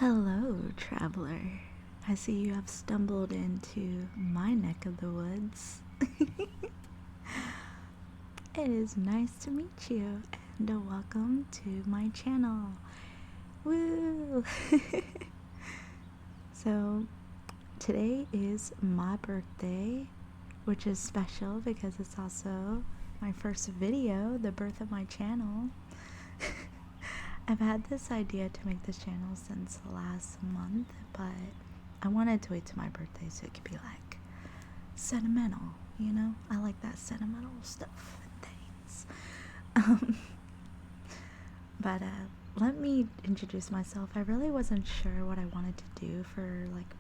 Hello, traveler. I see you have stumbled into my neck of the woods. It is nice to meet you, and welcome to my channel. Woo! So, today is my birthday, which is special because it's also my first video, the birth of my channel. I've had this idea to make this channel since last month, but I wanted to wait till my birthday so it could be like sentimental, you know? I like that sentimental stuff and things. But let me introduce myself. I really wasn't sure what I wanted to do for like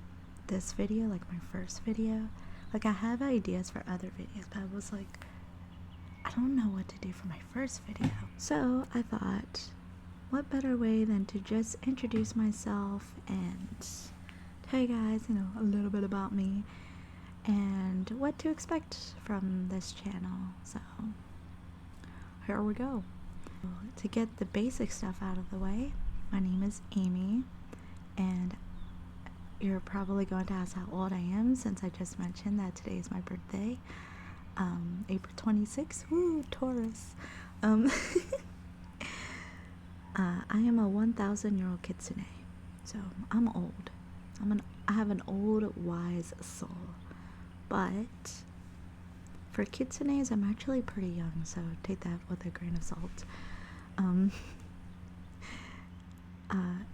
this video, like my first video. Like I have ideas for other videos, but I was like, I don't know what to do for my first video. So I thought, what better way than to just introduce myself and tell you guys, a little bit about me and what to expect from this channel. So here we go. To get the basic stuff out of the way, my name is Amy, and you're probably going to ask how old I am since I just mentioned that today is my birthday. April 26th, woo, Taurus. I am a 1,000-year-old Kitsune, so I'm old. I have an old, wise soul. But for Kitsunes, I'm actually pretty young, so take that with a grain of salt.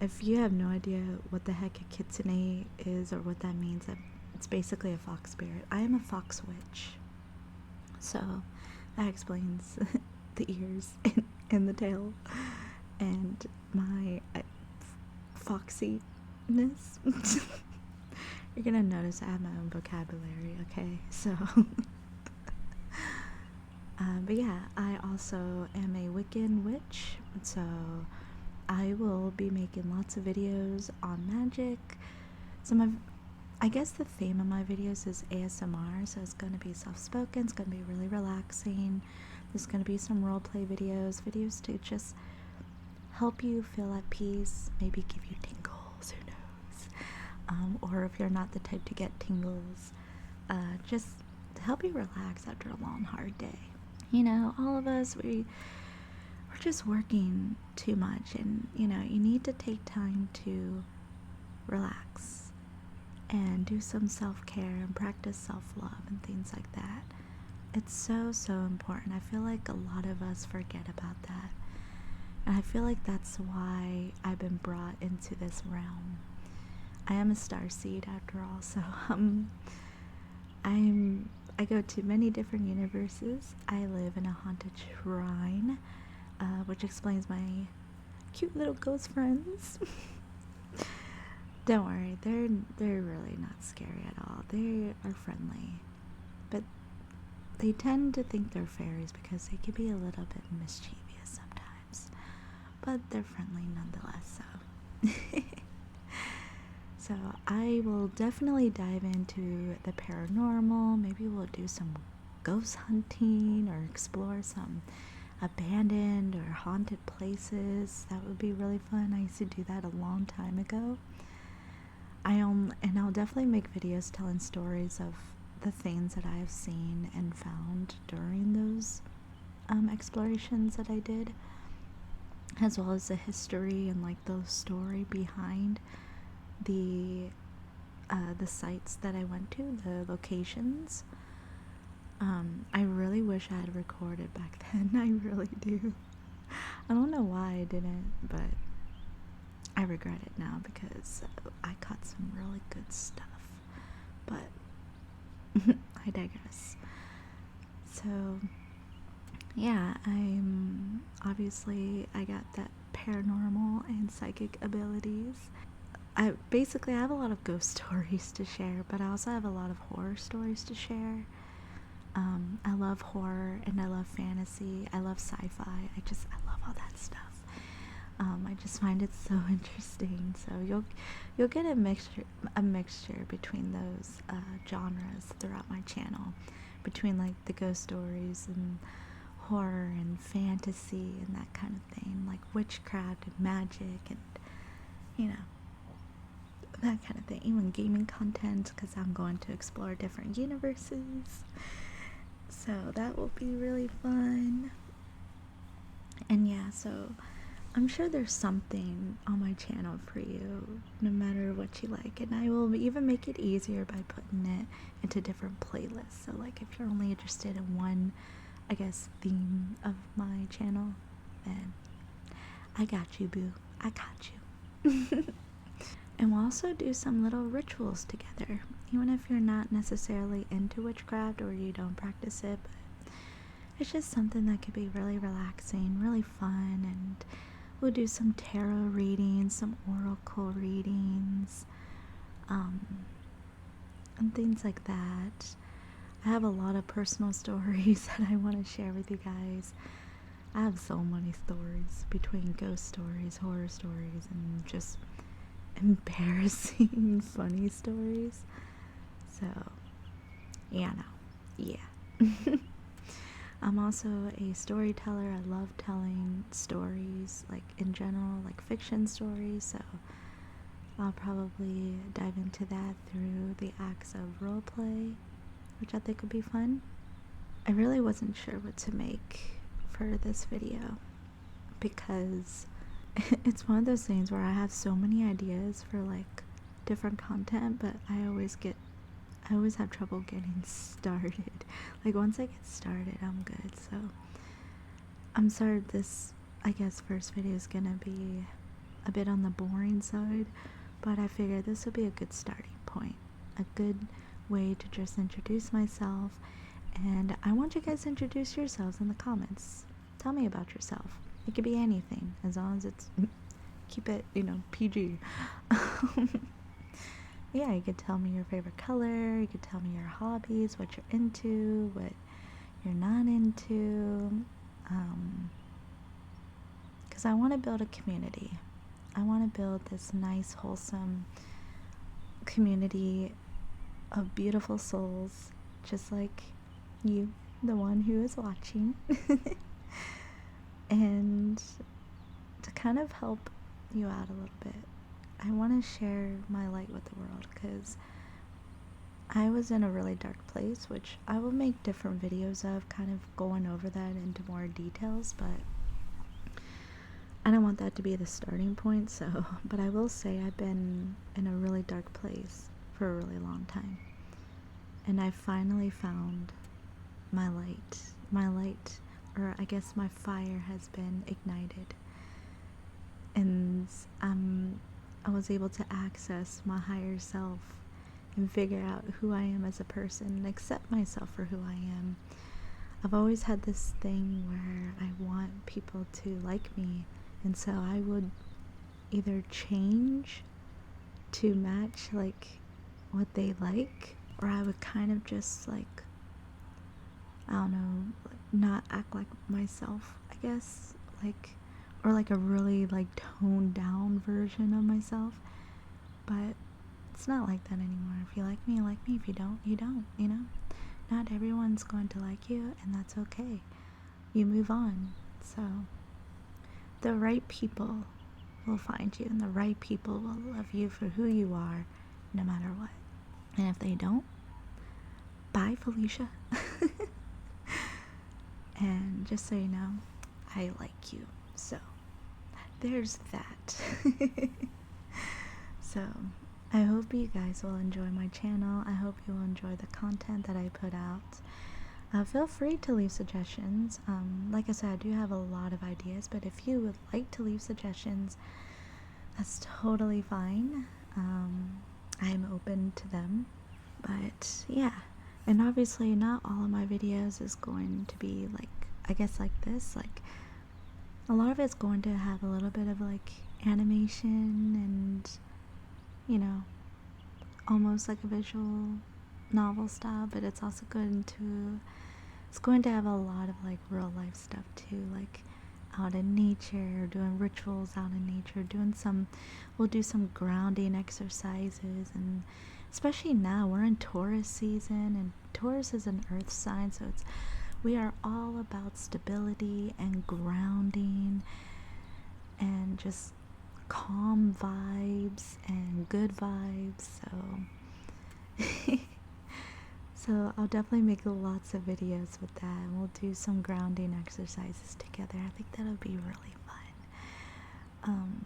If you have no idea what the heck a Kitsune is or what that means, it's basically a fox spirit. I am a fox witch, so that explains the ears and the tail and my foxiness. You're gonna notice I have my own vocabulary, okay? So but yeah, I also am a Wiccan witch, so I will be making lots of videos on magic. I guess the theme of my videos is ASMR, so it's going to be soft-spoken, it's going to be really relaxing. There's going to be some roleplay videos to just help you feel at peace, maybe give you tingles, who knows? Or if you're not the type to get tingles, just to help you relax after a long, hard day. All of us, we're just working too much, and you need to take time to relax and do some self-care and practice self-love and things like that. It's so important. I feel like a lot of us forget about that, and I feel like that's why I've been brought into this realm. I am a starseed after all, so I go to many different universes. I live in a haunted shrine, which explains my cute little ghost friends. Don't worry, they're really not scary at all. They are friendly, but they tend to think they're fairies because they can be a little bit mischievous sometimes. But they're friendly nonetheless. So I will definitely dive into the paranormal. Maybe we'll do some ghost hunting or explore some abandoned or haunted places. That would be really fun. I used to do that a long time ago. And I'll definitely make videos telling stories of the things that I have seen and found during those explorations that I did, as well as the history and like the story behind the sites that I went to, the locations. I really wish I had recorded back then. I really do. I don't know why I didn't, but I regret it now because I caught some really good stuff. But I digress. So yeah, I got that paranormal and psychic abilities. I have a lot of ghost stories to share, but I also have a lot of horror stories to share. I love horror and I love fantasy. I love sci-fi. I love all that stuff. I just find it so interesting. So you'll get a mixture between those genres throughout my channel, between like the ghost stories and horror and fantasy and that kind of thing, like witchcraft and magic and that kind of thing. Even gaming content, because I'm going to explore different universes. So that will be really fun. And yeah, so I'm sure there's something on my channel for you, no matter what you like. And I will even make it easier by putting it into different playlists. So like if you're only interested in one, I guess, theme of my channel, then I got you, boo. I got you. And we'll also do some little rituals together, even if you're not necessarily into witchcraft or you don't practice it, but it's just something that could be really relaxing, really fun. And we'll do some tarot readings, some oracle readings, and things like that. I have a lot of personal stories that I want to share with you guys. I have so many stories, between ghost stories, horror stories, and just embarrassing funny stories. So yeah, no, yeah. I'm also a storyteller. I love telling stories, like in general, like fiction stories. So I'll probably dive into that through the acts of roleplay, which I think would be fun. I really wasn't sure what to make for this video because it's one of those things where I have so many ideas for like different content, but I always have trouble getting started. Like once I get started, I'm good. So I'm sorry this, I guess, first video is gonna be a bit on the boring side, but I figured this would be a good starting point, a good way to just introduce myself. And I want you guys to introduce yourselves in the comments. Tell me about yourself. It could be anything, as long as it's keep it, PG. Yeah, you could tell me your favorite color, you could tell me your hobbies, what you're into, what you're not into, because I want to build a community. I want to build this nice, wholesome community of beautiful souls, just like you, the one who is watching. And to kind of help you out a little bit, I want to share my light with the world, because I was in a really dark place, which I will make different videos of, kind of going over that into more details, but I don't want that to be the starting point. So, but I will say I've been in a really dark place for a really long time, and I finally found my light, or I guess my fire has been ignited, and I was able to access my higher self and figure out who I am as a person and accept myself for who I am. I've always had this thing where I want people to like me, and so I would either change to match like what they like, or I would kind of just like, I don't know, not act like myself, I guess, like, or like a really like toned down version of myself. But it's not like that anymore. If you like me, you like me. If you don't, you don't, not everyone's going to like you, and that's okay. You move on. So the right people will find you, and the right people will love you for who you are, no matter what. And if they don't, bye, Felicia. And just so you know, I like you. So there's that. So I hope you guys will enjoy my channel. I hope you will enjoy the content that I put out. Feel free to leave suggestions. Like I said, I do have a lot of ideas, but if you would like to leave suggestions, that's totally fine. I'm open to them. But yeah, and obviously not all of my videos is going to be like, I guess, like this. Like a lot of it's going to have a little bit of like animation and, almost like a visual novel style, but it's also it's going to have a lot of like real life stuff too, like out in nature, doing rituals out in nature, we'll do some grounding exercises. And especially now we're in Taurus season, and Taurus is an earth sign, so we are all about stability and grounding and just calm vibes and good vibes. So I'll definitely make lots of videos with that, and we'll do some grounding exercises together. I think that'll be really fun.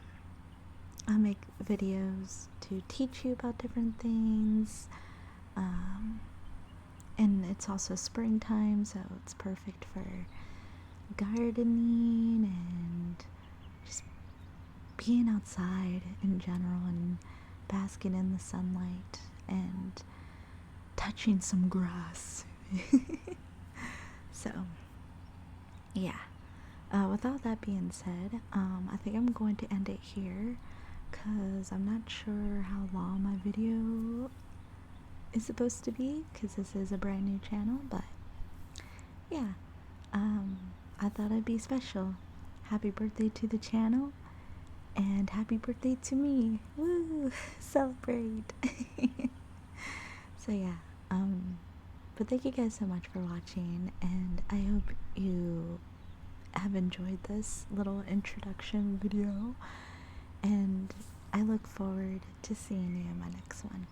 I'll make videos to teach you about different things. And it's also springtime, so it's perfect for gardening and just being outside in general and basking in the sunlight and touching some grass. So, yeah. With all that being said, I think I'm going to end it here because I'm not sure how long my video is supposed to be because this is a brand new channel, but yeah, I thought I'd be special. Happy birthday to the channel and happy birthday to me. Woo! Celebrate. So yeah, but thank you guys so much for watching, and I hope you have enjoyed this little introduction video, and I look forward to seeing you in my next one.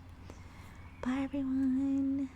Bye everyone!